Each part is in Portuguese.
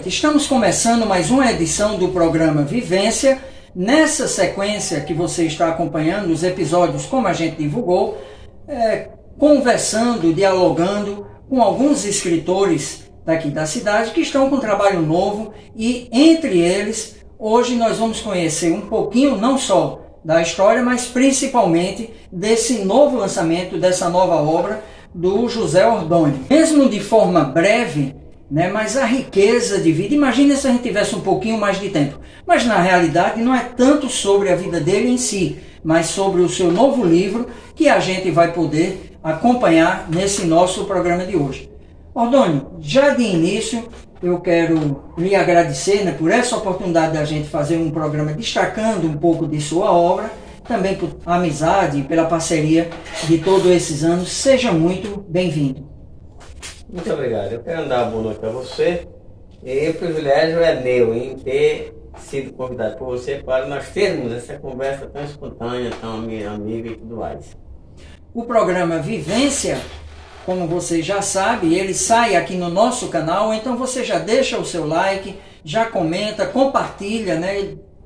Estamos começando mais uma edição do programa Vivência. Nessa sequência que você está acompanhando, os episódios como a gente divulgou, conversando, dialogando com alguns escritores daqui da cidade que estão com um trabalho novo e entre eles, hoje nós vamos conhecer um pouquinho não só da história, mas principalmente desse novo lançamento, dessa nova obra do José Ordonho. Mesmo de forma breve, mas a riqueza de vida, imagina se a gente tivesse um pouquinho mais de tempo, mas na realidade não é tanto sobre a vida dele em si, mas sobre o seu novo livro que a gente vai poder acompanhar nesse nosso programa de hoje. Ordonho, já de início eu quero lhe agradecer por essa oportunidade da gente fazer um programa destacando um pouco de sua obra, também por amizade e pela parceria de todos esses anos. Seja muito bem-vindo. Muito obrigado. Eu quero dar uma boa noite para você. E o privilégio é meu em ter sido convidado por você para nós termos essa conversa tão espontânea, tão amiga e tudo mais. O programa Vivência, como você já sabe, ele sai aqui no nosso canal, então você já deixa o seu like, já comenta, compartilha,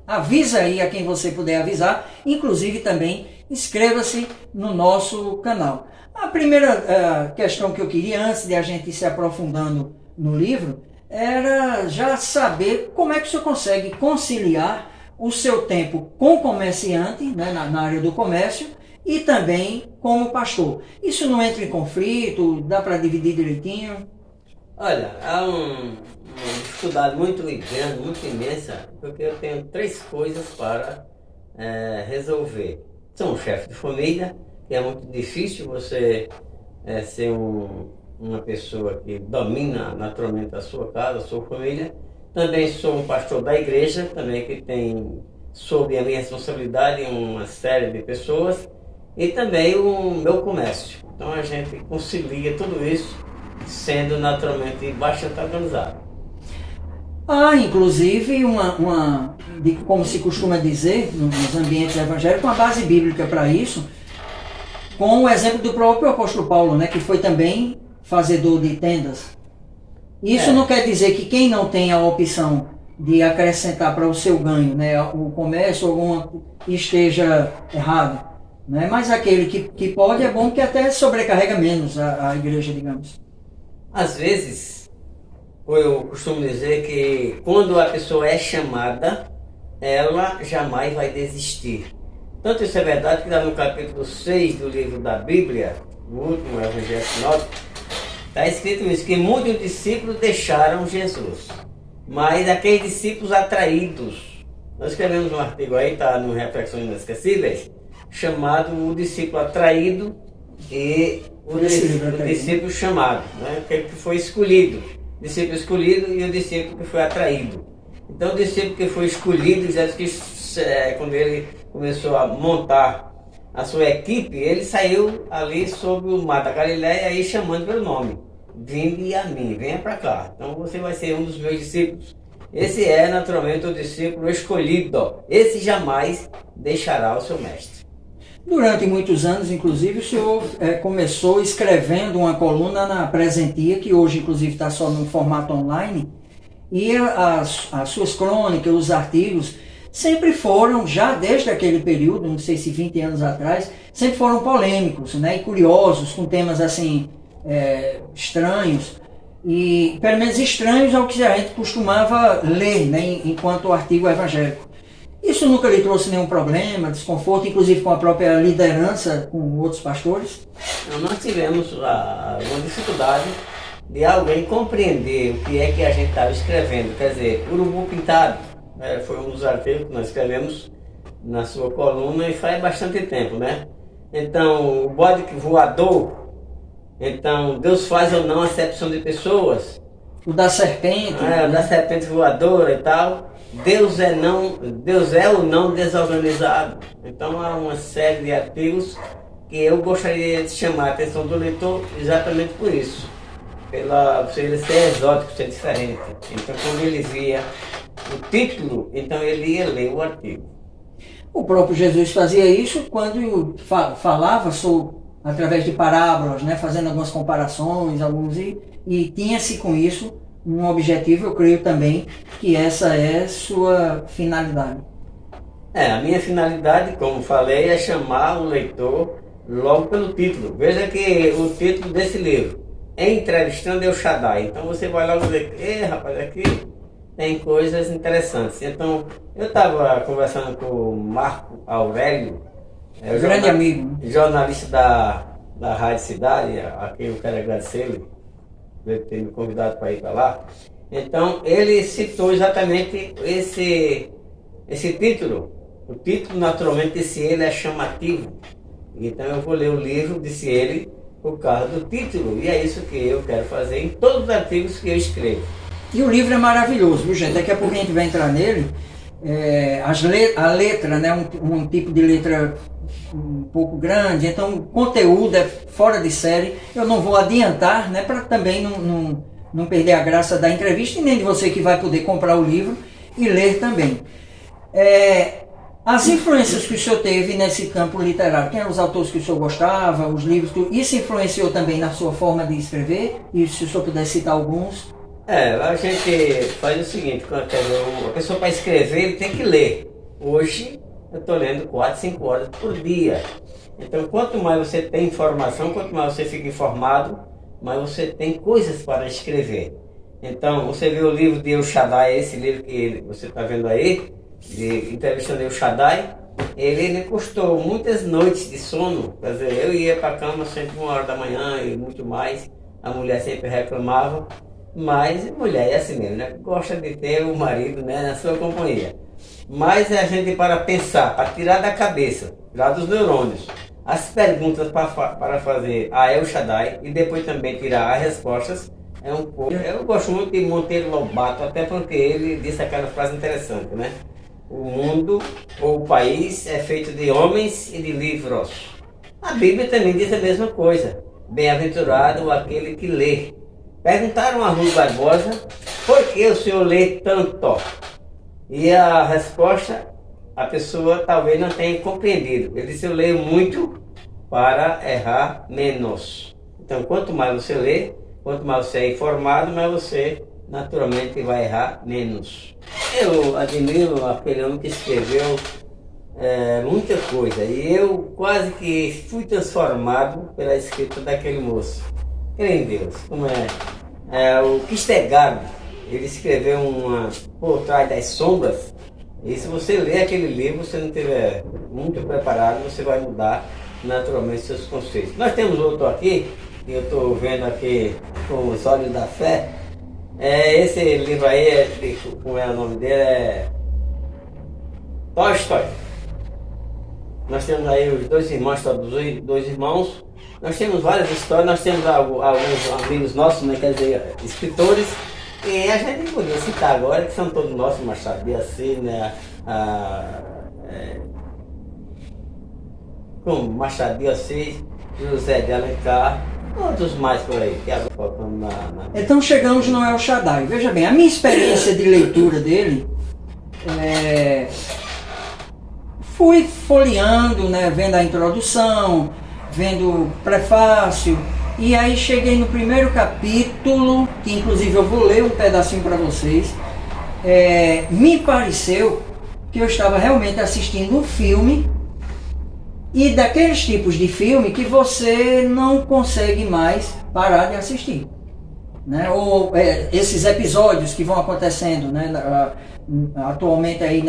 avisa aí a quem você puder avisar, inclusive também inscreva-se no nosso canal. A primeira questão que eu queria, antes de a gente ir se aprofundando no livro, era já saber como é que o senhor consegue conciliar o seu tempo como comerciante, na área do comércio, e também como pastor. Isso não entra em conflito? Dá para dividir direitinho? Olha, há uma dificuldade muito grande, muito imensa, porque eu tenho três coisas para resolver. Sou um chefe de família, que é muito difícil você ser uma pessoa que domina naturalmente a sua casa, a sua família. Também sou um pastor da igreja, também que tem sob a minha responsabilidade uma série de pessoas, e também o meu comércio. Então a gente concilia tudo isso sendo naturalmente bastante organizado. Há inclusive como se costuma dizer nos ambientes evangélicos, uma base bíblica para isso, com o exemplo do próprio apóstolo Paulo, que foi também fazedor de tendas. Isso não quer dizer que quem não tem a opção de acrescentar para o seu ganho, o comércio esteja errado. Mas aquele que pode, é bom que até sobrecarrega menos a igreja, digamos. Às vezes, eu costumo dizer que quando a pessoa é chamada, ela jamais vai desistir. Tanto isso é verdade que lá no capítulo 6 do livro da Bíblia, no último Evangelho Sinótico, está escrito isso, que muitos discípulos deixaram Jesus, mas aqueles discípulos atraídos. Nós escrevemos um artigo aí, está no Reflexões Inesquecíveis, chamado O Discípulo Atraído e o discípulo chamado, aquele que foi escolhido, discípulo escolhido e o discípulo que foi atraído. Então o discípulo que foi escolhido, já disse que quando ele começou a montar a sua equipe, ele saiu ali sobre o mar da Galileia aí chamando pelo nome: vinde a mim, venha para cá, então você vai ser um dos meus discípulos. Esse é naturalmente o discípulo escolhido, esse jamais deixará o seu mestre. Durante muitos anos, inclusive, o senhor começou escrevendo uma coluna na Presentia, que hoje, inclusive, está só no formato online, e as suas crônicas, os artigos, sempre foram, já desde aquele período, não sei se 20 anos atrás, sempre foram polêmicos, e curiosos, com temas assim, estranhos, e pelo menos estranhos ao que a gente costumava ler, enquanto artigo evangélico. Isso nunca lhe trouxe nenhum problema, desconforto, inclusive com a própria liderança, com outros pastores? Nós tivemos uma dificuldade de alguém compreender o que é que a gente estava escrevendo. Quer dizer, Urubu Pintado, foi um dos artigos que nós escrevemos na sua coluna e faz bastante tempo, Então, o bode voador, então, Deus faz ou não acepção de pessoas. O da serpente. O da serpente voadora e tal. Deus é ou não desorganizado. Então há uma série de artigos que eu gostaria de chamar a atenção do leitor exatamente por isso. Por ele ser exótico, ser diferente. Então quando ele via o título, então ele ia ler o artigo. O próprio Jesus fazia isso quando falava através de parábolas, fazendo algumas comparações, e tinha-se com isso um objetivo, eu creio também que essa é sua finalidade. A minha finalidade, como falei, é chamar o leitor logo pelo título. Veja que o título desse livro é Entrevistando El Shaddai. Então você vai logo ver, rapaz, aqui tem coisas interessantes. Então, eu estava conversando com o Marco Aurélio, grande amigo, jornalista da Rádio Cidade, a quem eu quero agradecer ele ter me convidado para ir para lá. Então, ele citou exatamente esse título. O título, naturalmente, desse ele é chamativo. Então, eu vou ler o livro, disse ele, por causa do título. E é isso que eu quero fazer em todos os artigos que eu escrevo. E o livro é maravilhoso, viu, gente? Daqui a pouco a gente vai entrar nele. A letra, né, um tipo de letra um pouco grande, então o conteúdo é fora de série. Eu não vou adiantar, né, para também não perder a graça da entrevista e nem de você que vai poder comprar o livro e ler também. As influências que o senhor teve nesse campo literário, quem eram os autores que o senhor gostava, os livros, isso influenciou também na sua forma de escrever? E se o senhor puder citar alguns? A gente faz o seguinte, a pessoa para escrever ele tem que ler. Hoje eu estou lendo 4, 5 horas por dia. Então quanto mais você tem informação, quanto mais você fica informado, mais você tem coisas para escrever. Então você vê o livro de El Shaddai, esse livro que você está vendo aí, de Entrevistando El Shaddai, ele me custou muitas noites de sono. Quer dizer, eu ia para a cama sempre 1 hora da manhã e muito mais, a mulher sempre reclamava. Mas mulher é assim mesmo, né? Gosta de ter o marido, né, na sua companhia. Mas a gente para pensar, para tirar da cabeça, tirar dos neurônios, as perguntas para fazer a El Shaddai e depois também tirar as respostas, é um pouco... Eu gosto muito de Monteiro Lobato, até porque ele disse aquela frase interessante, né? O mundo ou o país é feito de homens e de livros. A Bíblia também diz a mesma coisa. Bem-aventurado aquele que lê. Perguntaram a Rui Barbosa, por que o senhor lê tanto? E a resposta, a pessoa talvez não tenha compreendido. Ele disse, eu leio muito para errar menos. Então, quanto mais você lê, quanto mais você é informado, mais você naturalmente vai errar menos. Eu admiro aquele homem que escreveu muita coisa. E eu quase que fui transformado pela escrita daquele moço. Creio em Deus, como o Kierkegaard, ele escreveu Por Trás das Sombras, e se você ler aquele livro, se não estiver muito preparado, você vai mudar naturalmente seus conceitos. Nós temos outro aqui, que eu estou vendo aqui com os olhos da fé, esse livro aí, como é o nome dele, é Tolstói. Nós temos aí os dois irmãos, dois irmãos. Nós temos várias histórias, nós temos alguns amigos nossos, né, quer dizer, escritores, e a gente podia citar agora, que são todos nossos, Machado de Assis, né, como Machado de Assis, José de Alencar, outros mais por aí, que agora faltam Então chegamos no El Shaddai. Veja bem, a minha experiência de leitura dele, fui folheando, né, vendo a introdução, vendo o prefácio, e aí cheguei no primeiro capítulo, que inclusive eu vou ler um pedacinho para vocês. Me pareceu que eu estava realmente assistindo um filme, e daqueles tipos de filme que você não consegue mais parar de assistir, né? Ou esses episódios que vão acontecendo, né, atualmente aí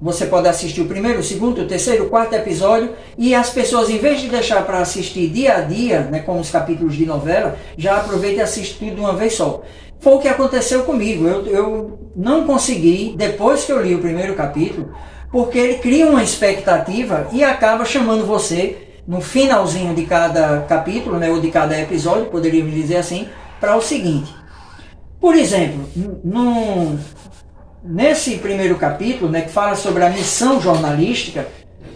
você pode assistir o primeiro, o segundo, o terceiro, o quarto episódio, e as pessoas, em vez de deixar para assistir dia a dia, né, como os capítulos de novela, já aproveita e assiste tudo de uma vez só. Foi o que aconteceu comigo. Eu não consegui, depois que eu li o primeiro capítulo, porque ele cria uma expectativa e acaba chamando você, no finalzinho de cada capítulo, né, ou de cada episódio, poderíamos dizer assim, para o seguinte. Por exemplo, nesse primeiro capítulo, né, que fala sobre a missão jornalística,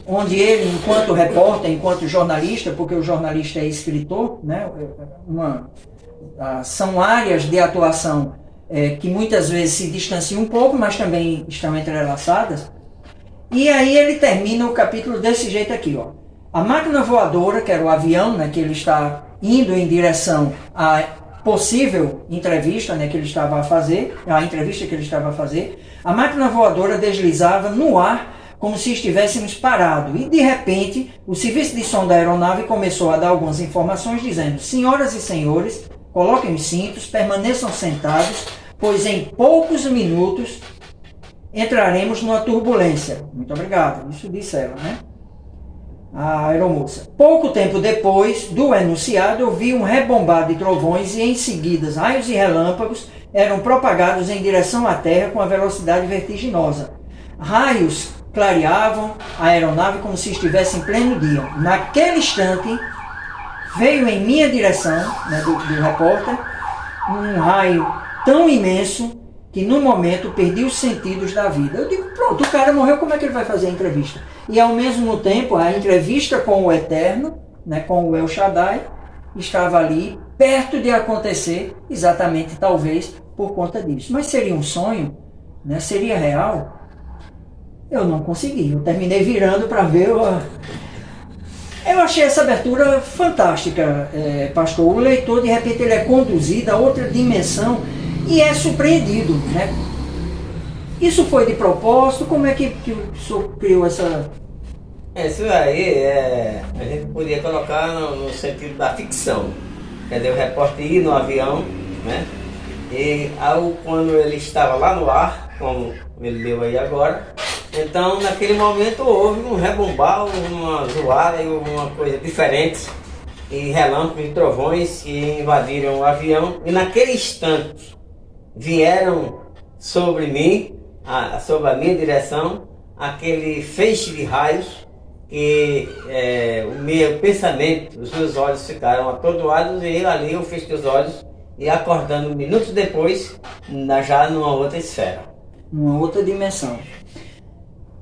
onde ele, enquanto repórter, enquanto jornalista, porque o jornalista é escritor, né, são áreas de atuação que muitas vezes se distanciam um pouco, mas também estão entrelaçadas. E aí ele termina o capítulo desse jeito aqui, ó. A máquina voadora, que era o avião, né, que ele está indo em direção possível entrevista, né, que ele estava a fazer, a entrevista que ele estava a fazer, a máquina voadora deslizava no ar como se estivéssemos parados. E de repente, o serviço de som da aeronave começou a dar algumas informações dizendo: senhoras e senhores, coloquem os cintos, permaneçam sentados, pois em poucos minutos entraremos numa turbulência. Muito obrigado. Isso disse ela, né? A aeromoça. Pouco tempo depois do enunciado, eu vi um rebombar de trovões e em seguida raios e relâmpagos eram propagados em direção à Terra com a velocidade vertiginosa. Raios clareavam a aeronave como se estivesse em pleno dia. Naquele instante, veio em minha direção, né, do repórter, um raio tão imenso que no momento perdi os sentidos da vida. Eu digo, pronto, o cara morreu, como é que ele vai fazer a entrevista? E ao mesmo tempo, a entrevista com o Eterno, né, com o El Shaddai, estava ali perto de acontecer, exatamente, talvez, por conta disso. Mas seria um sonho? Né? Seria real? Eu não consegui. Eu terminei virando para ver. Eu achei essa abertura fantástica, pastor. O leitor, de repente, ele é conduzido a outra dimensão e é surpreendido, né? Isso foi de propósito? Como é que o senhor criou essa... Isso aí, a gente podia colocar no sentido da ficção. Quer dizer, o repórter ia no avião, né? E quando ele estava lá no ar, como ele deu aí agora, então naquele momento houve um rebombar, uma zoada e uma coisa diferente, e relâmpagos e trovões que invadiram o avião, e naquele instante vieram sobre mim, sobre a minha direção, aquele feixe de raios, que o meu pensamento, os meus olhos ficaram atordoados, e ali eu fechei os olhos e acordando minutos depois, já numa outra esfera. Numa outra dimensão.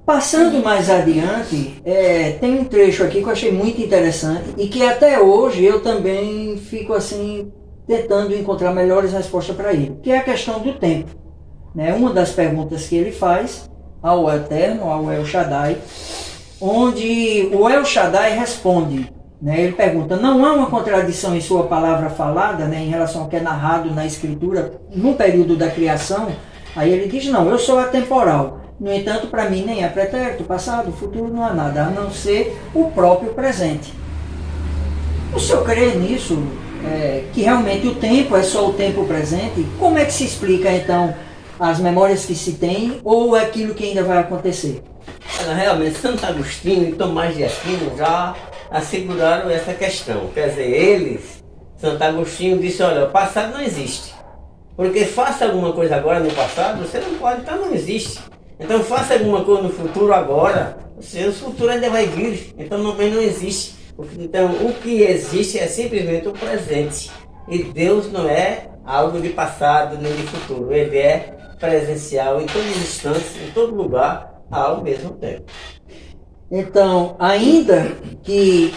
Passando mais adiante, tem um trecho aqui que eu achei muito interessante e que até hoje eu também fico assim tentando encontrar melhores respostas para ele, que é a questão do tempo. Né? Uma das perguntas que ele faz ao Eterno, ao El Shaddai, onde o El Shaddai responde, né? Ele pergunta, não há uma contradição em sua palavra falada, né, em relação ao que é narrado na Escritura no período da criação? Aí ele diz, não, eu sou atemporal. No entanto, para mim nem é pretérito, passado, futuro, não há nada, a não ser o próprio presente. O senhor crê nisso? Que realmente o tempo é só o tempo presente? Como é que se explica então as memórias que se tem ou aquilo que ainda vai acontecer? Realmente, Santo Agostinho e Tomás de Aquino já asseguraram essa questão. Quer dizer, eles, Santo Agostinho disse, olha, o passado não existe. Porque faça alguma coisa agora no passado, você não pode, então não existe. Então faça alguma coisa no futuro agora, o futuro ainda vai vir, então não existe. Então o que existe é simplesmente o presente. E Deus não é algo de passado nem de futuro, Ele é presencial em todos os instantes, em todo lugar, ao mesmo tempo. Então, ainda que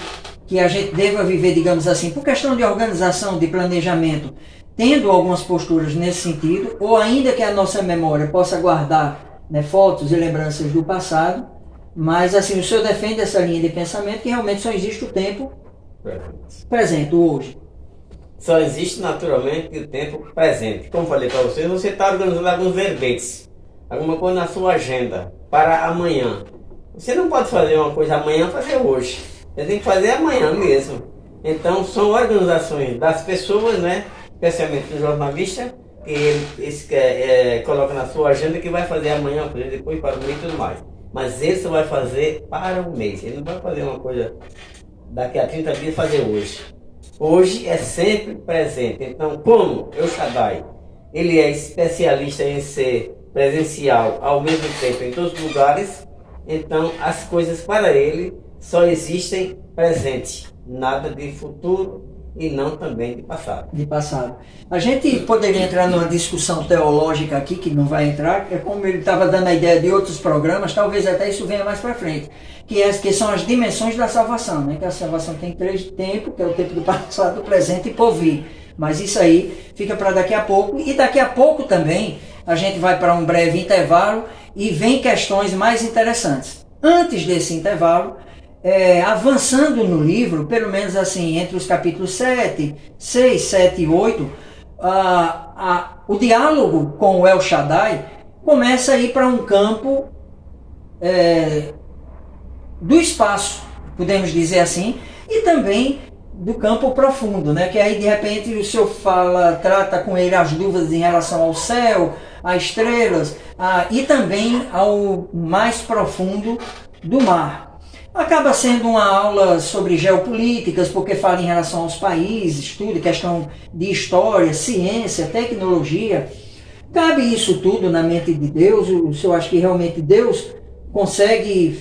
a gente deva viver, digamos assim, por questão de organização, de planejamento, tendo algumas posturas nesse sentido, ou ainda que a nossa memória possa guardar, né, fotos e lembranças do passado, mas assim, o senhor defende essa linha de pensamento que realmente só existe o tempo presente, hoje. Só existe naturalmente o tempo presente. Como falei para vocês, você está organizando alguns verbetes, alguma coisa na sua agenda para amanhã. Você não pode fazer uma coisa amanhã e fazer hoje. Você tem que fazer amanhã mesmo. Então são organizações das pessoas, né? Especialmente do jornalista, que ele coloca na sua agenda que vai fazer amanhã, fazer depois para o mês e tudo mais. Mas ele só vai fazer para o mês. Ele não vai fazer uma coisa daqui a 30 dias fazer hoje. Hoje é sempre presente. Então, como El Shaddai, ele é especialista em ser presencial ao mesmo tempo em todos os lugares, então as coisas para ele só existem presente, nada de futuro e não também de passado. De passado. A gente poderia entrar numa discussão teológica aqui, que não vai entrar, é como ele estava dando a ideia de outros programas, talvez até isso venha mais para frente, que são as dimensões da salvação, né? Que a salvação tem 3 tempos, que é o tempo do passado, do presente e por vir. Mas isso aí fica para daqui a pouco, e daqui a pouco também a gente vai para um breve intervalo e vem questões mais interessantes. Antes desse intervalo, avançando no livro, pelo menos assim, entre os capítulos 6, 7 e 8, o diálogo com o El Shaddai começa a ir para um campo do espaço, podemos dizer assim, e também do campo profundo, né? Que aí de repente o Senhor trata com ele as dúvidas em relação ao céu, às estrelas, e também ao mais profundo do mar. Acaba sendo uma aula sobre geopolíticas, porque fala em relação aos países, tudo, questão de história, ciência, tecnologia. Cabe isso tudo na mente de Deus? O senhor acha que realmente Deus consegue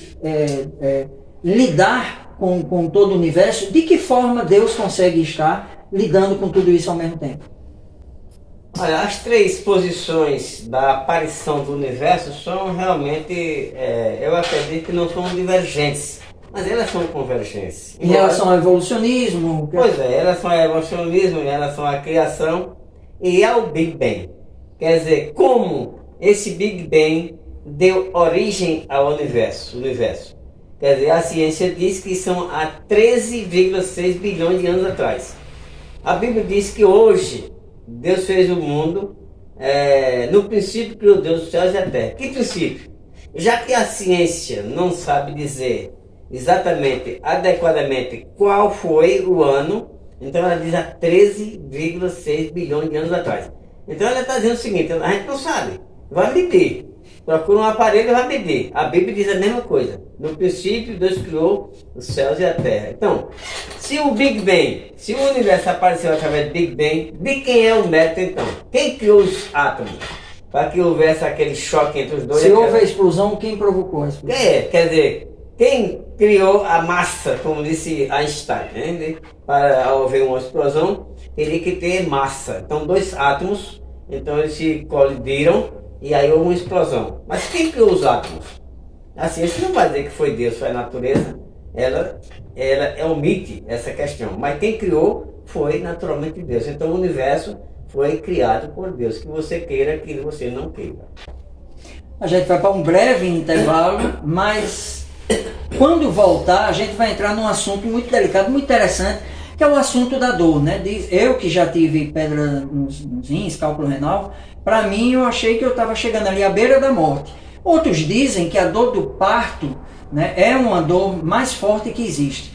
lidar com todo o universo? De que forma Deus consegue estar lidando com tudo isso ao mesmo tempo? Olha, as três posições da aparição do universo são realmente, eu acredito que não são divergentes, mas elas são convergentes. Em relação ao evolucionismo? Pois é, elas são ao evolucionismo, em relação à criação e ao Big Bang. Quer dizer, como esse Big Bang deu origem ao universo. Quer dizer, a ciência diz que são há 13,6 bilhões de anos atrás. A Bíblia diz que hoje Deus fez o mundo, no princípio criou Deus os céus e a terra. Que princípio? Já que a ciência não sabe dizer exatamente, adequadamente, qual foi o ano, então ela diz há 13,6 bilhões de anos atrás. Então ela está dizendo o seguinte: a gente não sabe, vai medir. Procura um aparelho e vai medir. A Bíblia diz a mesma coisa. No princípio, Deus criou os céus e a terra. Então, se o Big Bang, se o universo apareceu através do Big Bang, de quem é o mérito então? Quem criou os átomos? Para que houvesse aquele choque entre os dois. Se houve a explosão, quem provocou a explosão? Quer dizer, quem criou a massa, como disse Einstein, né? Para haver uma explosão, teria que ter massa. Então, dois átomos, então eles se colidiram e aí houve uma explosão. Mas quem criou os átomos? A ciência não vai dizer que foi Deus, foi a natureza. Ela omite essa questão. Mas quem criou foi naturalmente Deus. Então o universo foi criado por Deus. Que você queira, que você não queira. A gente vai para um breve intervalo, mas quando voltar a gente vai entrar num assunto muito delicado, muito interessante, que é o assunto da dor, né? Eu que já tive pedra nos rins, cálculo renal, para mim eu achei que eu estava chegando ali à beira da morte. Outros dizem que a dor do parto, né, é uma dor mais forte que existe.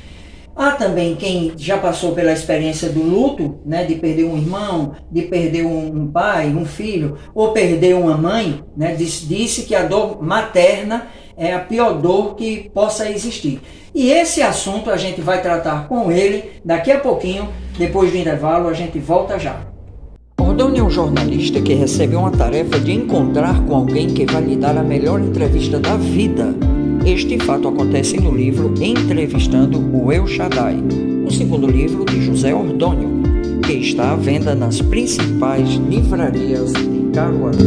Há também quem já passou pela experiência do luto, né, de perder um irmão, de perder um pai, um filho, ou perder uma mãe, né, disse que a dor materna é a pior dor que possa existir. E esse assunto a gente vai tratar com ele daqui a pouquinho, depois do intervalo, a gente volta já. Ordônio é um jornalista que recebe uma tarefa de encontrar com alguém que vai lhe dar a melhor entrevista da vida. Este fato acontece no livro Entrevistando o El Shaddai, o segundo livro de José Ordônio, que está à venda nas principais livrarias de Caruaru.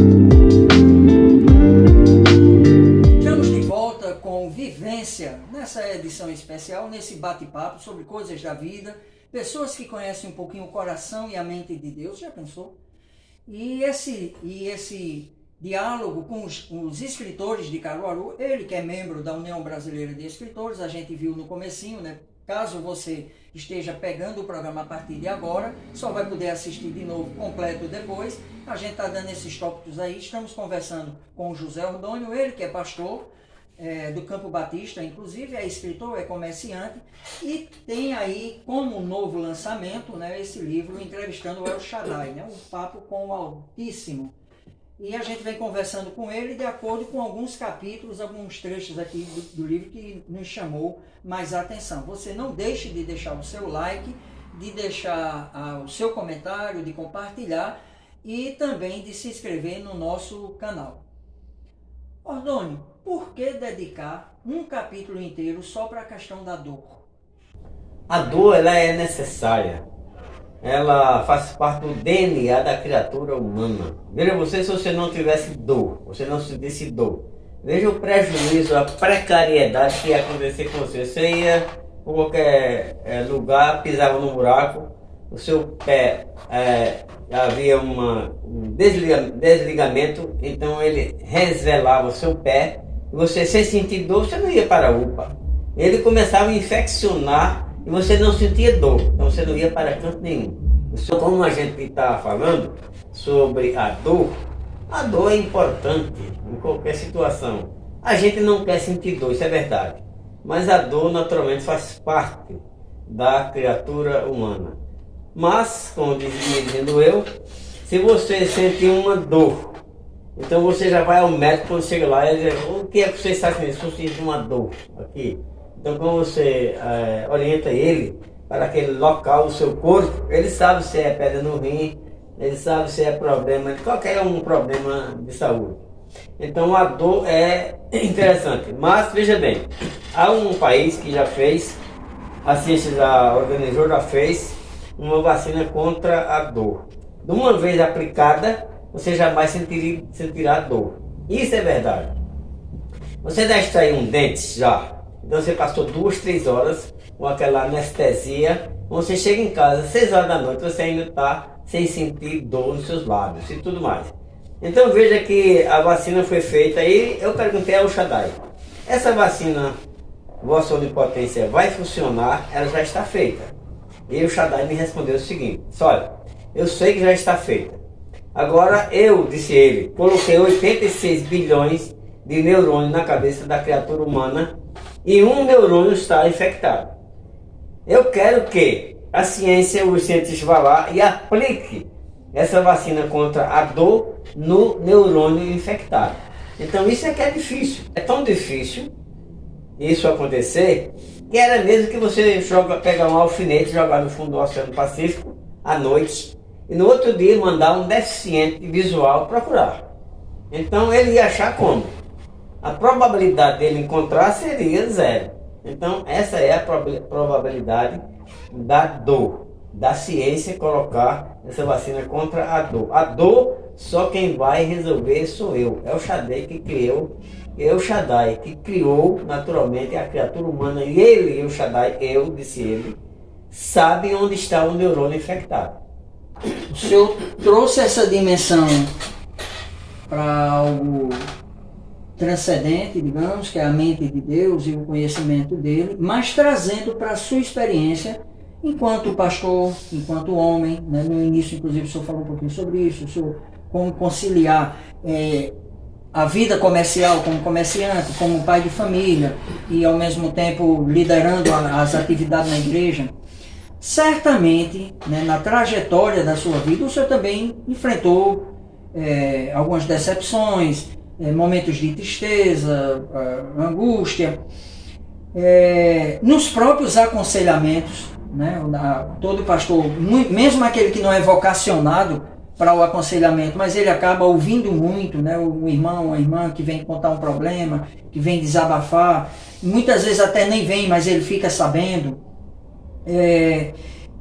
Estamos de volta com Vivência, nessa edição especial, nesse bate-papo sobre coisas da vida, pessoas que conhecem um pouquinho o coração e a mente de Deus, já pensou? E esse diálogo com os escritores de Caruaru, ele que é membro da União Brasileira de Escritores, a gente viu no comecinho, né? Caso você esteja pegando o programa a partir de agora, só vai poder assistir de novo completo depois. A gente está dando esses tópicos aí, estamos conversando com o José Ordônio, ele que é pastor do Campo Batista, inclusive é escritor, é comerciante, e tem aí como novo lançamento, né, esse livro Entrevistando o El Shaddai, né, um papo com o Altíssimo. E a gente vem conversando com ele de acordo com alguns capítulos, alguns trechos aqui do livro que nos chamou mais a atenção. Você não deixe de deixar o seu like, de deixar o seu comentário, de compartilhar e também de se inscrever no nosso canal. Ordônio, por que dedicar um capítulo inteiro só para a questão da dor? A dor, ela é necessária. Ela faz parte do DNA da criatura humana. Veja você, se você não tivesse dor, você não sentisse dor, veja o prejuízo, a precariedade que ia acontecer com você. Você ia por qualquer lugar, pisava no buraco, o seu pé havia um desligamento, então ele resvelava o seu pé, e você sem sentir dor, você não ia para a UPA. Ele começava a infeccionar e você não sentia dor, então você não ia para canto nenhum. Como a gente está falando sobre a dor é importante em qualquer situação. A gente não quer sentir dor, isso é verdade. Mas a dor naturalmente faz parte da criatura humana. Mas, como dizendo eu, se você sentir uma dor, então você já vai ao médico quando chega lá e diz, o que é que você está sentindo? Estou sentindo uma dor aqui. Então quando você orienta ele para aquele local do seu corpo, ele sabe se é pedra no rim, ele sabe se é problema, qualquer um problema de saúde. Então a dor é interessante. Mas veja bem, há um país que já fez, a ciência já organizou, já fez uma vacina contra a dor. De uma vez aplicada, você jamais sentirá dor. Isso é verdade. Você deve extrair um dente já. Então você passou 2, 3 horas com aquela anestesia. Você chega em casa, 6 horas da noite, você ainda está sem sentir dor nos seus lábios e tudo mais. Então veja que a vacina foi feita e eu perguntei ao Shaddai, essa vacina vossa onipotência vai funcionar? Ela já está feita. E o Shaddai me respondeu o seguinte, olha, eu sei que já está feita. Agora eu, disse ele, coloquei 86 bilhões de neurônios na cabeça da criatura humana e um neurônio está infectado. Eu quero que a ciência, os cientistas vá lá e aplique essa vacina contra a dor no neurônio infectado. Então isso é que é difícil. É tão difícil isso acontecer que era mesmo que você pegar um alfinete e jogar no fundo do Oceano Pacífico à noite e no outro dia mandar um deficiente visual procurar. Então ele ia achar como? A probabilidade dele encontrar seria 0. Então essa é a probabilidade da dor, da ciência colocar essa vacina contra a dor. A dor, só quem vai resolver sou eu. É o Shaddai que criou, é o Shaddai que criou naturalmente a criatura humana. E ele, o Shaddai, eu, disse ele, sabe onde está o neurônio infectado. O Senhor trouxe essa dimensão para algo transcendente, digamos, que é a mente de Deus e o conhecimento dele, mas trazendo para a sua experiência enquanto pastor, enquanto homem, né? No início, inclusive, o senhor falou um pouquinho sobre isso, o senhor, como conciliar a vida comercial como comerciante, como pai de família e, ao mesmo tempo, liderando as atividades na igreja. Certamente, né, na trajetória da sua vida, o senhor também enfrentou algumas decepções, momentos de tristeza, angústia, nos próprios aconselhamentos, né? Todo pastor, mesmo aquele que não é vocacionado para o aconselhamento, mas ele acaba ouvindo muito, né? Um irmão, uma irmã que vem contar um problema, que vem desabafar, muitas vezes até nem vem, mas ele fica sabendo.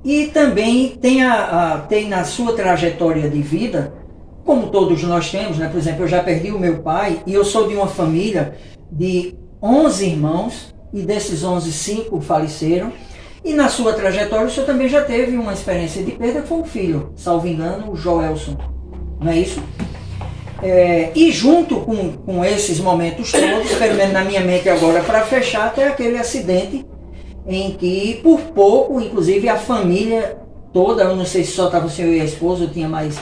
E também tem na sua trajetória de vida, como todos nós temos, né? Por exemplo, eu já perdi o meu pai e eu sou de uma família de 11 irmãos e desses 11, 5 faleceram. E na sua trajetória o senhor também já teve uma experiência de perda, que foi um filho, salvo engano, o Joelson, não é isso? E junto com esses momentos todos, pelo menos na minha mente agora, para fechar, até aquele acidente em que, por pouco, inclusive a família toda, eu não sei se só estava o senhor e a esposa, ou tinha mais...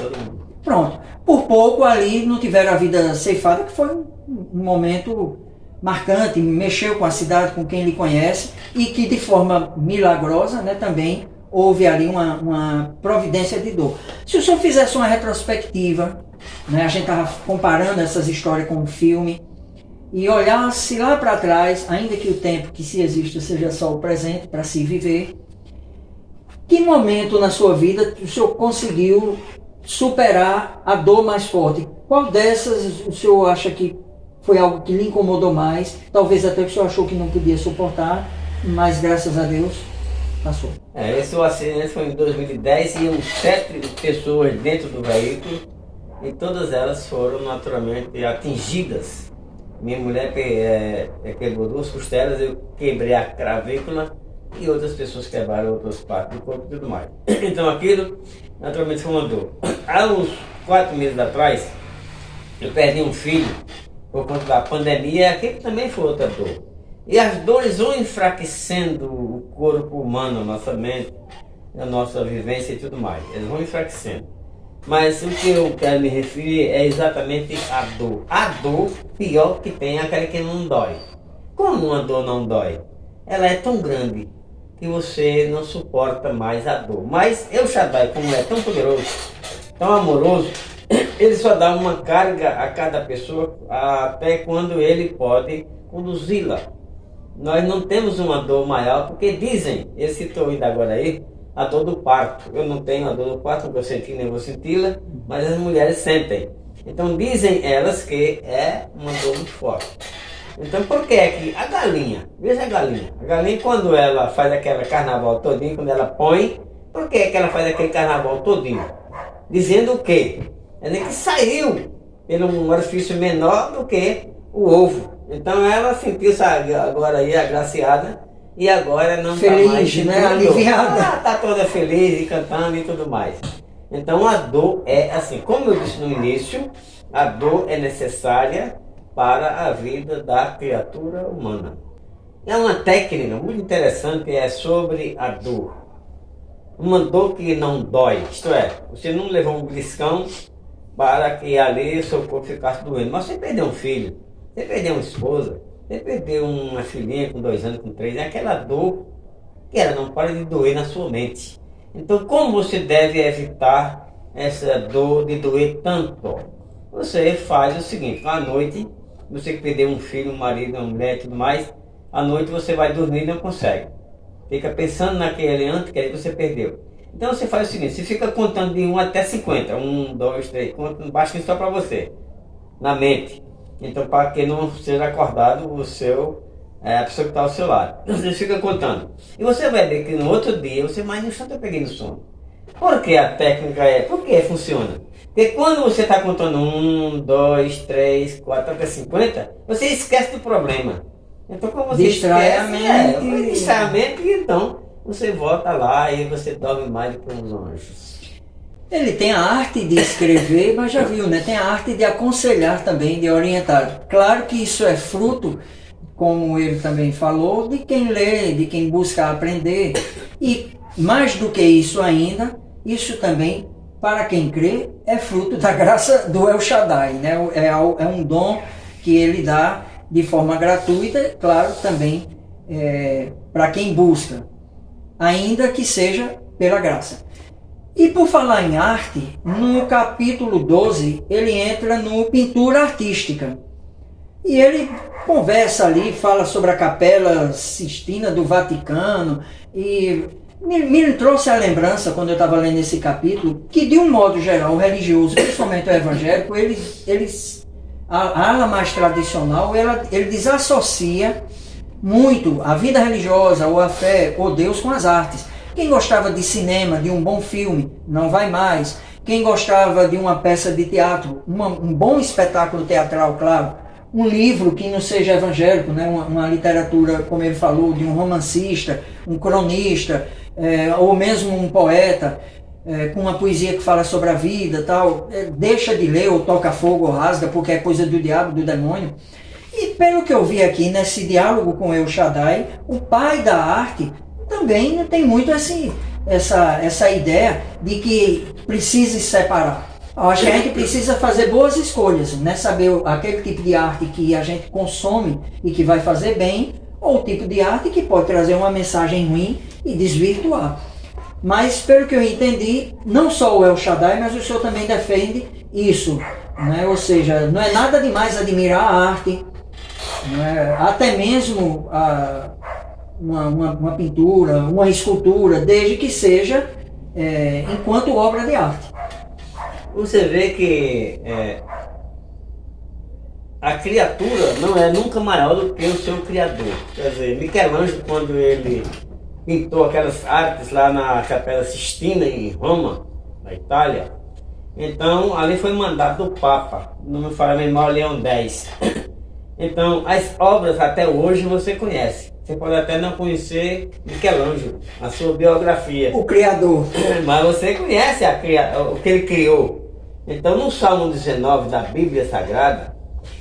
Pronto, por pouco ali não tiveram a vida ceifada, que foi um momento marcante, mexeu com a cidade, com quem lhe conhece, e que de forma milagrosa, né, também houve ali uma providência de dor. Se o senhor fizesse uma retrospectiva, né, a gente estava comparando essas histórias com um filme, e olhasse lá para trás, ainda que o tempo que se existe seja só o presente para se viver, que momento na sua vida o senhor conseguiu superar a dor mais forte? Qual dessas o senhor acha que foi algo que lhe incomodou mais? Talvez até que o senhor achou que não podia suportar, mas graças a Deus passou. Esse acidente foi em 2010 e 7 pessoas dentro do veículo e todas elas foram naturalmente atingidas. Minha mulher quebrou 2 costelas, eu quebrei a clavícula e outras pessoas quebraram outras partes do corpo e tudo mais. Então aquilo naturalmente foi uma dor. Há uns 4 meses atrás, eu perdi um filho por conta da pandemia, aquilo também foi outra dor. E as dores vão enfraquecendo o corpo humano, a nossa mente, na nossa vivência e tudo mais. Eles vão enfraquecendo. Mas o que eu quero me referir é exatamente a dor. A dor pior que tem é aquela que não dói. Como uma dor não dói? Ela é tão grande que você não suporta mais a dor. Mas El Shaddai, como é tão poderoso, tão amoroso, ele só dá uma carga a cada pessoa até quando ele pode conduzi-la. Nós não temos uma dor maior, porque dizem, ele citou ainda agora aí, a dor do parto. Eu não tenho a dor do parto, não vou sentir, nem vou senti-la, mas as mulheres sentem. Então dizem elas que é uma dor muito forte. Então por que é que a galinha, veja a galinha quando ela faz aquele carnaval todinho, quando ela põe, por que é que ela faz aquele carnaval todinho? Dizendo o quê? É que saiu pelo um orifício menor do que o ovo. Então ela sentiu-se agora aí agraciada e agora não está mais feliz, né? Aliviada. Ela está toda feliz e cantando e tudo mais. Então a dor é assim, como eu disse no início, a dor é necessária para a vida da criatura humana. É uma técnica muito interessante, é sobre a dor. Uma dor que não dói, isto é, você não levou um beliscão para que ali o seu corpo ficasse doendo. Mas você perdeu um filho, você perdeu uma esposa, você perdeu uma filhinha com 2 anos, com 3, é aquela dor que ela não para de doer na sua mente. Então como você deve evitar essa dor de doer tanto? Você faz o seguinte, à noite, você que perdeu um filho, um marido, uma mulher e tudo mais, à noite você vai dormir e não consegue. Fica pensando naquele ente que aí você perdeu. Então você faz o seguinte, você fica contando de 1 até 50. 1, 2, 3, conta baixinho só para você, na mente. Então para que não seja acordado a pessoa que está ao seu lado. Você fica contando. E você vai ver que no outro dia, você mais no instante peguei no sono. Por que a técnica por que funciona? Porque quando você está contando 1, 2, 3, 4 até 50, você esquece do problema. Então como você distrai a mente, então você volta lá e você dorme mais do que uns anjos. Ele tem a arte de escrever, mas já viu, né? Tem a arte de aconselhar também, de orientar. Claro que isso é fruto, como ele também falou, de quem lê, de quem busca aprender. E mais do que isso ainda, isso também, para quem crê, é fruto da graça do El Shaddai, né? É um dom que ele dá de forma gratuita, claro, também para quem busca, ainda que seja pela graça. E por falar em arte, no capítulo 12, ele entra no pintura artística. E ele conversa ali, fala sobre a Capela Sistina do Vaticano, e me trouxe a lembrança, quando eu estava lendo esse capítulo, que de um modo geral, o religioso, principalmente o evangélico, a ala mais tradicional, ele desassocia muito a vida religiosa, ou a fé, ou Deus com as artes. Quem gostava de cinema, de um bom filme, não vai mais. Quem gostava de uma peça de teatro, um bom espetáculo teatral, claro, um livro que não seja evangélico, né? uma literatura, como ele falou, de um romancista, um cronista, ou mesmo um poeta, com uma poesia que fala sobre a vida, tal, deixa de ler, ou toca fogo, ou rasga, porque é coisa do diabo, do demônio. E pelo que eu vi aqui nesse diálogo com El Shaddai, o pai da arte também tem muito essa ideia de que precisa se separar. Eu acho que a gente precisa fazer boas escolhas, né? Saber aquele tipo de arte que a gente consome e que vai fazer bem, ou o tipo de arte que pode trazer uma mensagem ruim e desvirtuar. Mas pelo que eu entendi, não só o El Shaddai, mas o senhor também defende isso, né? Ou seja, não é nada demais admirar a arte, até mesmo uma pintura, uma escultura, desde que seja enquanto obra de arte. Você vê que a criatura não é nunca maior do que o seu criador. Quer dizer, Michelangelo, quando ele pintou aquelas artes lá na Capela Sistina em Roma, na Itália, então ali foi mandado do Papa, não me falha a memória, Leão X. Então as obras até hoje você conhece. Você pode até não conhecer Michelangelo, a sua biografia. O criador. Mas você conhece o que ele criou. Então no Salmo 19 da Bíblia Sagrada,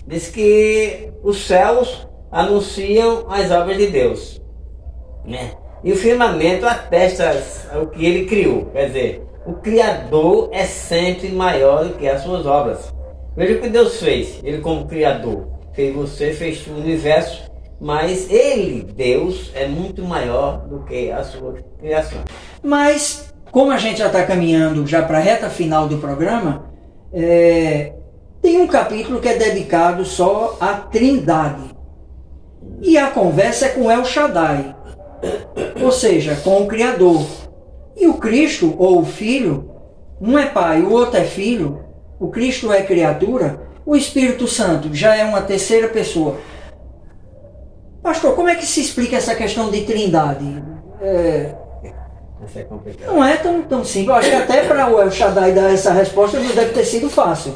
diz que os céus anunciam as obras de Deus, né? E o firmamento atesta o que ele criou. Quer dizer, o Criador é sempre maior do que as suas obras. Veja o que Deus fez. Ele como Criador fez você, fez o universo, mas ele, Deus, é muito maior do que a sua criação. Mas, como a gente já está caminhando já para a reta final do programa, tem um capítulo que é dedicado só à Trindade. E a conversa é com El Shaddai, ou seja, com o Criador. E o Cristo, ou o Filho, um é pai, o outro é filho, o Cristo é criatura, o Espírito Santo já é uma terceira pessoa. Pastor, como é que se explica essa questão de Trindade? Essa é complicada. Não é tão simples. Eu acho que até para o El Shaddai dar essa resposta não deve ter sido fácil.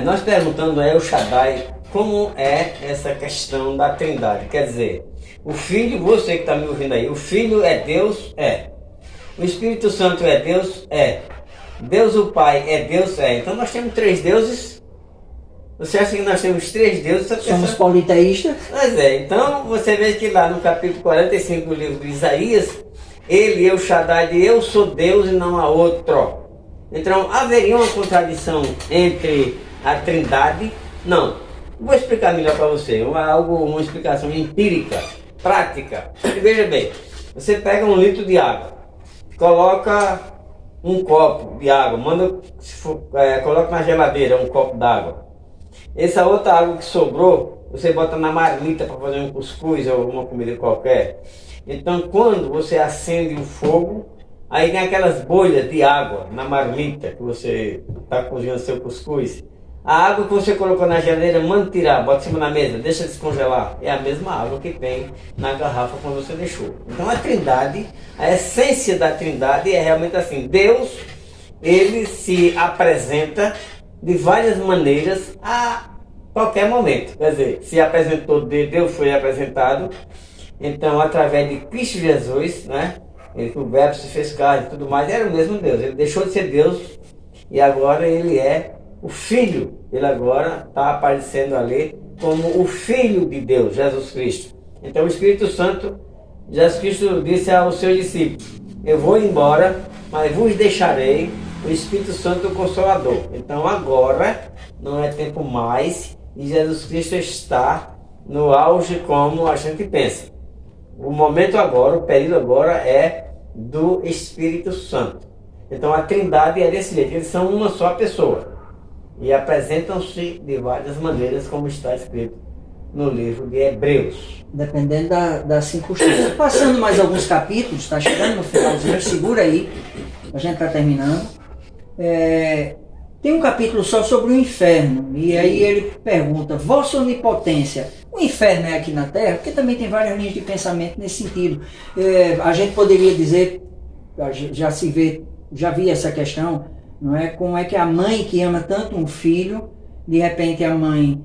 Nós perguntando a El Shaddai como é essa questão da Trindade. Quer dizer, o Filho, você que está me ouvindo aí, o Filho é Deus? É. O Espírito Santo é Deus? É. Deus o Pai é Deus? É. Então nós temos 3 deuses. Você acha que nós temos 3 deuses? Somos politeístas? Pois é. Então você vê que lá no capítulo 45 do livro de Isaías, ele, El Shaddai, diz, eu sou Deus e não há outro. Então haveria uma contradição entre a Trindade? Não. Vou explicar melhor para você. Uma explicação empírica, prática. E veja bem, você pega 1 litro de água, coloca um copo de água, coloca na geladeira um copo d'água. Essa outra água que sobrou, você bota na marmita para fazer um cuscuz ou uma comida qualquer. Então quando você acende o fogo, aí tem aquelas bolhas de água na marmita que você está cozinhando seu cuscuz. A água que você colocou na geladeira, manda tirar, bota em cima da mesa, deixa descongelar. É a mesma água que tem na garrafa quando você deixou. Então a Trindade, a essência da Trindade é realmente assim. Deus, ele se apresenta de várias maneiras a qualquer momento. Quer dizer, se apresentou, Deus foi apresentado, então através de Cristo Jesus, né? O Verbo se fez carne e tudo mais, era o mesmo Deus. Ele deixou de ser Deus e agora ele é o Filho. Ele agora está aparecendo ali como o Filho de Deus, Jesus Cristo. Então o Espírito Santo, Jesus Cristo disse aos seus discípulos, eu vou embora, mas vos deixarei o Espírito Santo o Consolador. Então agora não é tempo mais e Jesus Cristo está no auge como a gente pensa. O momento agora, o período agora é do Espírito Santo. Então a Trindade é desse jeito, eles são uma só pessoa. E apresentam-se de várias maneiras, como está escrito no livro de Hebreus. Dependendo da circunstância. Passando mais alguns capítulos, está chegando no finalzinho, segura aí, a gente está terminando. Tem um capítulo só sobre o inferno, e aí ele pergunta, vossa onipotência, o inferno é aqui na Terra? Porque também tem várias linhas de pensamento nesse sentido. A gente poderia dizer, já vi essa questão, não é? Como é que a mãe que ama tanto um filho, de repente a mãe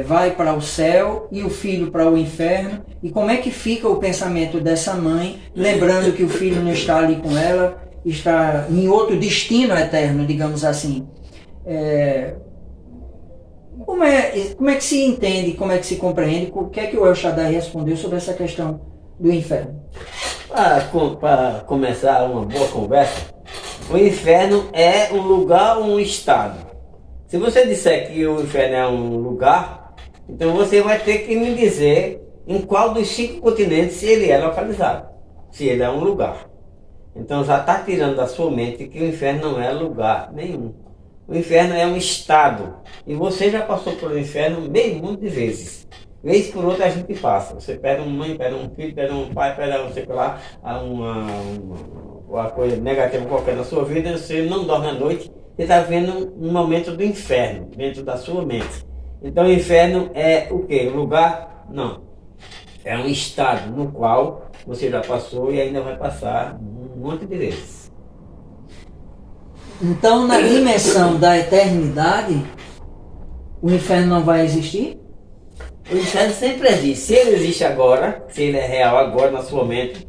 vai para o céu e o filho para o inferno, e como é que fica o pensamento dessa mãe, lembrando que o filho não está ali com ela, está em outro destino eterno, digamos assim. Como é que se entende, como é que se compreende, o que é que o El Shaddai respondeu sobre essa questão do inferno? Para começar uma boa conversa, o inferno é um lugar ou um estado? Se você disser que o inferno é um lugar, então você vai ter que me dizer em qual dos 5 continentes ele é localizado, se ele é um lugar. Então já está tirando da sua mente que o inferno não é lugar nenhum. O inferno é um estado. E você já passou pelo inferno meio mundo de vezes. Vez por outra a gente passa. Você perde uma mãe, perde um filho, perde um pai, perde não sei o que lá, uma coisa negativa qualquer na sua vida, você não dorme à noite, você está vendo um momento do inferno dentro da sua mente. Então o inferno é o quê? Um lugar? Não. É um estado no qual você já passou e ainda vai passar um monte de vezes. Então, na dimensão da eternidade, o inferno não vai existir? O inferno sempre existe. Se ele existe agora, se ele é real agora na sua mente,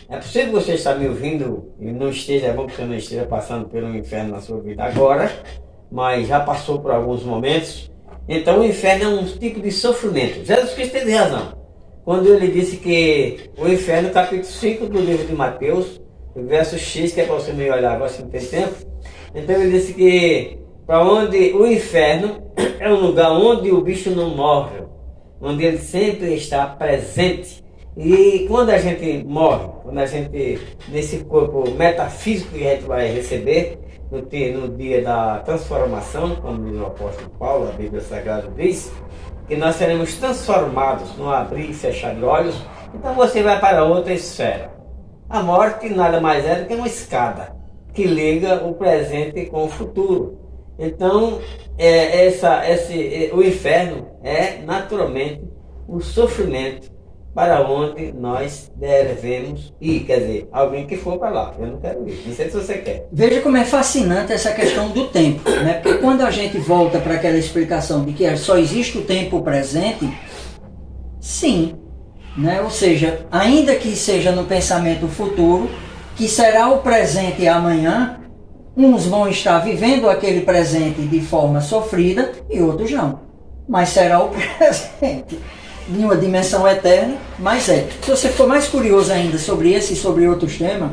é possível que você está me ouvindo e não esteja, é bom que você não esteja passando pelo inferno na sua vida agora, mas já passou por alguns momentos. Então o inferno é um tipo de sofrimento. Jesus Cristo teve razão. quando ele disse que o inferno, capítulo 5 do livro de Mateus, verso X, que é para você me olhar agora se não tem tempo. Então ele disse que para onde o inferno é um lugar onde o bicho não morre, onde ele sempre está presente. E quando a gente morre, quando a gente, nesse corpo metafísico que a gente vai receber, no dia da transformação, como diz o apóstolo Paulo, a Bíblia Sagrada diz, que nós seremos transformados no abrir e fechar de olhos, então você vai para outra esfera. A morte nada mais é do que uma escada que liga o presente com o futuro. Então, o inferno é naturalmente o sofrimento para onde nós devemos ir. Quer dizer, alguém que for para lá. Eu não quero ir. Não sei se você quer. Veja como é fascinante essa questão do tempo, né? Porque quando a gente volta para aquela explicação de que só existe o tempo presente, sim, né? Ou seja, ainda que seja no pensamento futuro, que será o presente amanhã, uns vão estar vivendo aquele presente de forma sofrida e outros não. Mas será o presente em uma dimensão eterna, mas é. Se você for mais curioso ainda sobre esse e sobre outros temas,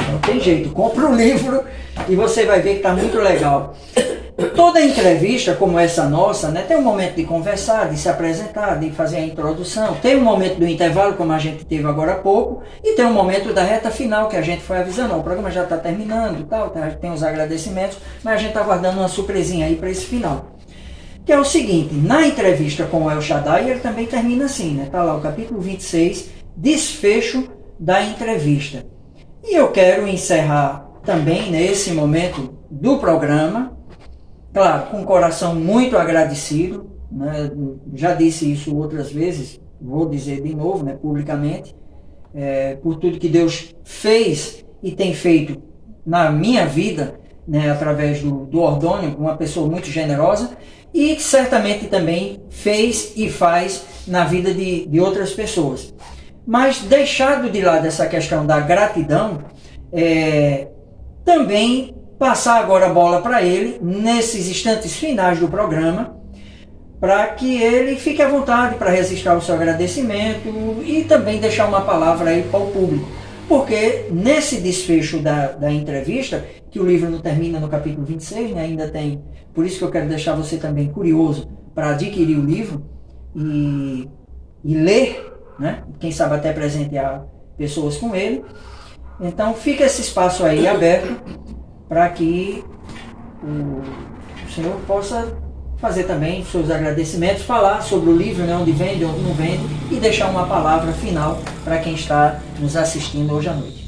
não tem jeito, compra um livro e você vai ver que está muito legal. Toda entrevista como essa nossa, né, tem um momento de conversar, de se apresentar, de fazer a introdução, tem um momento do intervalo, como a gente teve agora há pouco, e tem um momento da reta final, que a gente foi avisando, o programa já está terminando e tal, tem os agradecimentos, mas a gente está guardando uma surpresinha aí para esse final. Que é o seguinte, na entrevista com o El Shaddai, ele também termina assim, né? Está lá o capítulo 26, desfecho da entrevista. E eu quero encerrar também nesse momento do programa, claro, com o coração muito agradecido, né? Já disse isso outras vezes, vou dizer de novo, né, publicamente, por tudo que Deus fez e tem feito na minha vida, né, através do Ordônio, uma pessoa muito generosa, e que certamente também fez e faz na vida de outras pessoas. Mas deixado de lado essa questão da gratidão, também passar agora a bola para ele, nesses instantes finais do programa, para que ele fique à vontade para registrar o seu agradecimento e também deixar uma palavra aí para o público. Porque nesse desfecho da entrevista, que o livro não termina no capítulo 26, né, ainda tem, por isso que eu quero deixar você também curioso para adquirir o livro e ler, né, quem sabe até presentear pessoas com ele. Então fica esse espaço aí aberto para que o senhor possa fazer também seus agradecimentos, falar sobre o livro, né, onde vende, onde não vende, e deixar uma palavra final para quem está nos assistindo hoje à noite.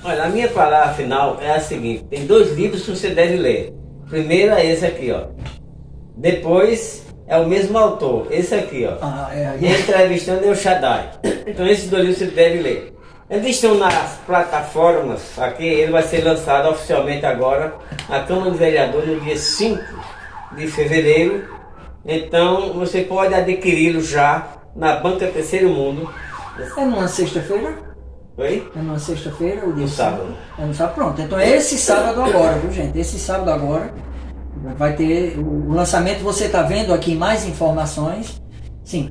Olha, a minha palavra final é a seguinte: tem 2 livros que você deve ler. Primeiro é esse aqui, ó. Depois é o mesmo autor, esse aqui, ó. Entrevistando El Shaddai. Então esses 2 livros você deve ler. Eles estão nas plataformas aqui, ele vai ser lançado oficialmente agora na Câmara de Vereadores no dia 5 de fevereiro. Então você pode adquiri-lo já na Banca Terceiro Mundo. É numa sexta-feira? Oi? É numa sexta-feira ou dia? No sábado. É no sábado, pronto. Então é esse sábado agora, viu, gente? Esse sábado agora vai ter o lançamento. Você está vendo aqui mais informações? Sim.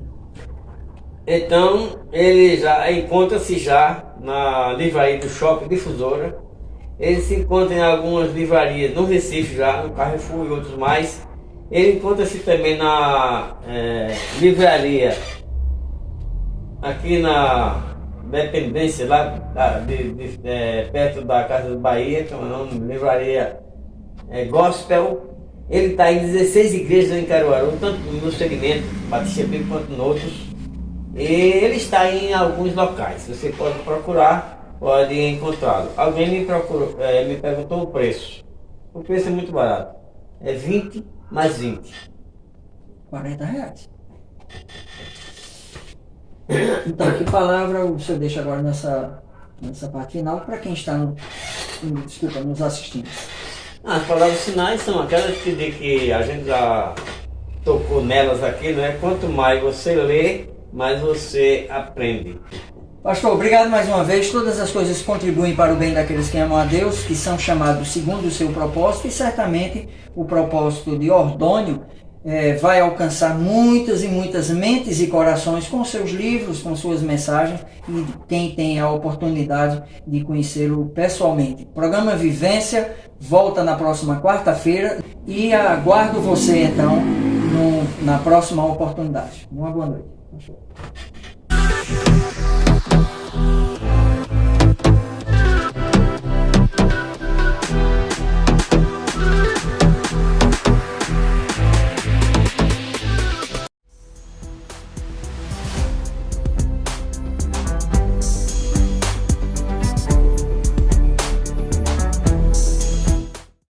Então ele já encontra-se já na livraria do Shopping Difusora. Ele se encontra em algumas livrarias no Recife já, no Carrefour e outros mais. Ele encontra-se também na livraria aqui na Dependência, lá perto da Casa do Bahia, que é o nome, livraria Gospel. Ele está em 16 igrejas em Caruaru, tanto no segmento Batista Bíblico quanto em outros. E ele está em alguns locais, você pode procurar, pode encontrá-lo. Alguém me perguntou o preço. O preço é muito barato, é 20 mais 20. R$40. Então, que palavra o senhor deixa agora nessa parte final para quem está nos assistindo? As palavras finais são aquelas que a gente já tocou nelas aqui, não é? Quanto mais você lê, mais você aprende. Pastor, obrigado mais uma vez. Todas as coisas contribuem para o bem daqueles que amam a Deus, que são chamados segundo o seu propósito, e certamente o propósito de Ordônio vai alcançar muitas e muitas mentes e corações com seus livros, com suas mensagens, e quem tem a oportunidade de conhecê-lo pessoalmente. O programa Vivência volta na próxima quarta-feira e aguardo você então na próxima oportunidade. Uma boa noite.